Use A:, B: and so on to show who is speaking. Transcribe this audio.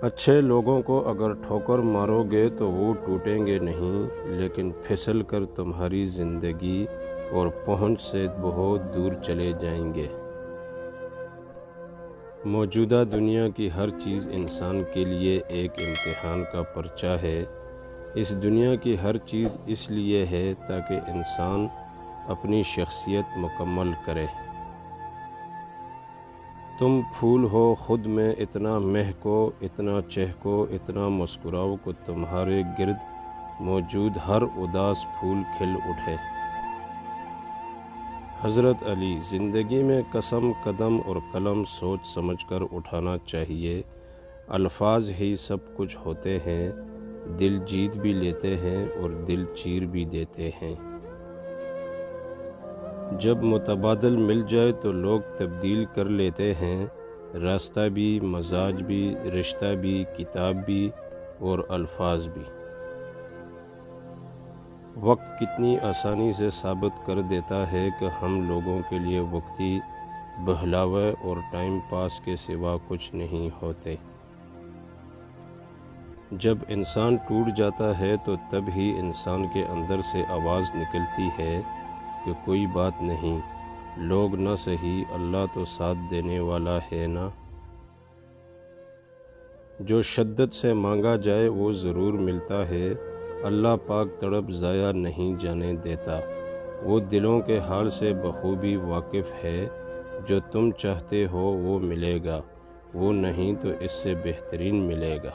A: اچھے لوگوں کو اگر ٹھوکر مارو گے تو وہ ٹوٹیں گے نہیں، لیکن پھسل کر تمہاری زندگی اور پہنچ سے بہت دور چلے جائیں گے۔ موجودہ دنیا کی ہر چیز انسان کے لیے ایک امتحان کا پرچہ ہے۔ اس دنیا کی ہر چیز اس لیے ہے تاکہ انسان اپنی شخصیت مکمل کرے۔ تم پھول ہو خود میں، اتنا مہکو، اتنا چہکو، اتنا مسکراؤ کہ تمہارے گرد موجود ہر اداس پھول کھل اٹھے۔ حضرت علی: زندگی میں قسم قدم اور قلم سوچ سمجھ کر اٹھانا چاہیے۔ الفاظ ہی سب کچھ ہوتے ہیں، دل جیت بھی لیتے ہیں اور دل چیر بھی دیتے ہیں۔ جب متبادل مل جائے تو لوگ تبدیل کر لیتے ہیں، راستہ بھی، مزاج بھی، رشتہ بھی، کتاب بھی اور الفاظ بھی۔ وقت کتنی آسانی سے ثابت کر دیتا ہے کہ ہم لوگوں کے لیے وقتی بہلاوے اور ٹائم پاس کے سوا کچھ نہیں ہوتے۔ جب انسان ٹوٹ جاتا ہے تو تب ہی انسان کے اندر سے آواز نکلتی ہے کہ کوئی بات نہیں، لوگ نہ سہی، اللہ تو ساتھ دینے والا ہے نا۔ جو شدت سے مانگا جائے وہ ضرور ملتا ہے، اللہ پاک تڑپ ضائع نہیں جانے دیتا۔ وہ دلوں کے حال سے بخوبی واقف ہے، جو تم چاہتے ہو وہ ملے گا، وہ نہیں تو اس سے بہترین ملے گا۔